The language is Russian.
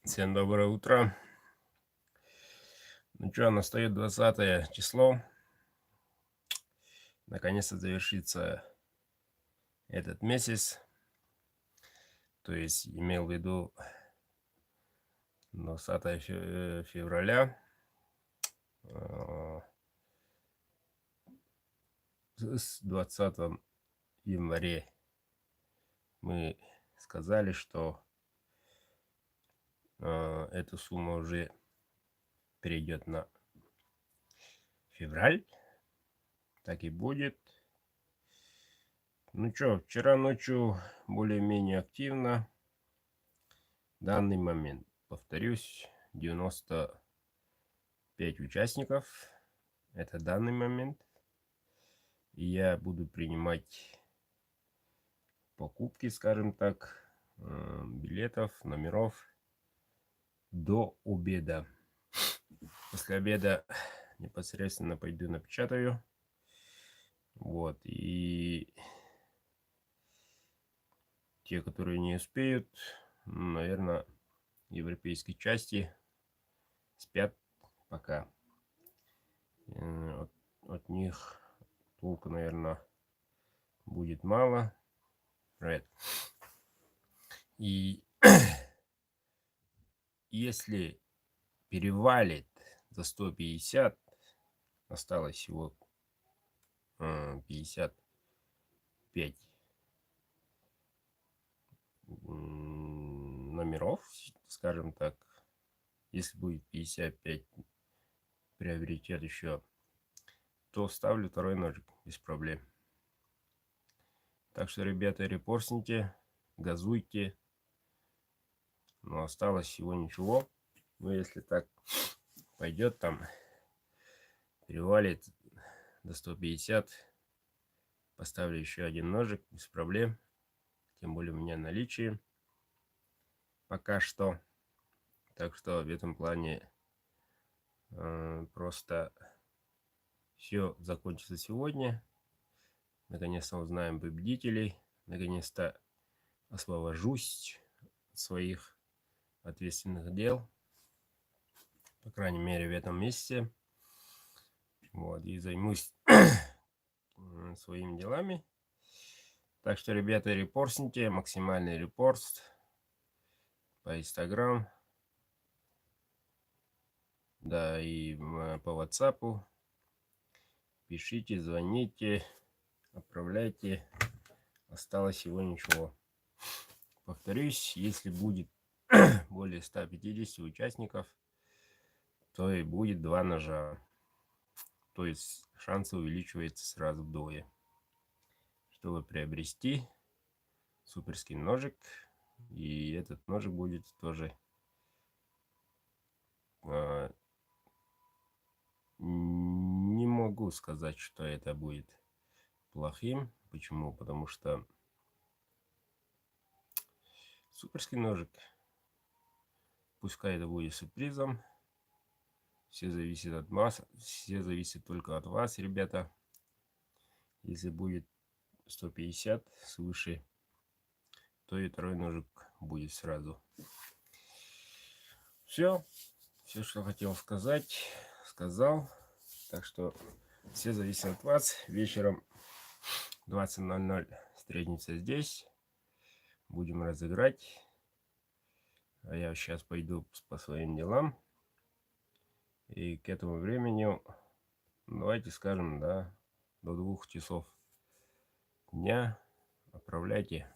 Всем доброе утро. Ну что, настает 20 число. Наконец-то завершится этот месяц. То есть имел в виду 20 февраля. С 20 января мы сказали, что эта сумма уже перейдет на февраль. Так и будет. Ну что, вчера ночью более-менее активно. В данный момент, повторюсь, 95 участников. Это данный момент. И я буду принимать покупки, скажем так, билетов, номеров до обеда. После обеда непосредственно пойду напечатаю. Вот. И те, которые не успеют, наверное, европейской части спят пока. От них толку, наверное, будет мало. Right. И если перевалит за 150, осталось всего 55 номеров, скажем так. Если будет 55, приобретет еще, то ставлю второй ножик без проблем. Так что, ребята, репостните, газуйте. Но осталось всего ничего. Но если так пойдет, там перевалит до 150, поставлю еще один ножик без проблем. Тем более у меня наличие пока что. Так что в этом плане просто все закончится сегодня. Наконец-то узнаем победителей. Наконец-то освобожусь от своих ответственных дел. По крайней мере, в этом месяце. Вот, и займусь своими делами. Так что, ребята, репостните. Максимальный репост по Instagram. Да, и по WhatsApp. Пишите, звоните, отправляйте. Осталось всего ничего. Повторюсь, если будет более 150 участников, то и будет 2 ножа. То есть шансы увеличиваются сразу вдвое. Чтобы приобрести суперский ножик. И этот ножик будет тоже не могу сказать, что это будет плохим. Почему? Потому что суперский ножик. Пускай это будет сюрпризом. Все зависит от вас. Все зависит только от вас, ребята. Если будет 150 свыше, то и второй ножик будет сразу. Все, что хотел сказать, сказал. Так что все зависит от вас. Вечером 20:00 встретимся здесь. Будем разыграть. А я сейчас пойду по своим делам. И к этому времени, давайте скажем, да, до 2 часов дня отправляйте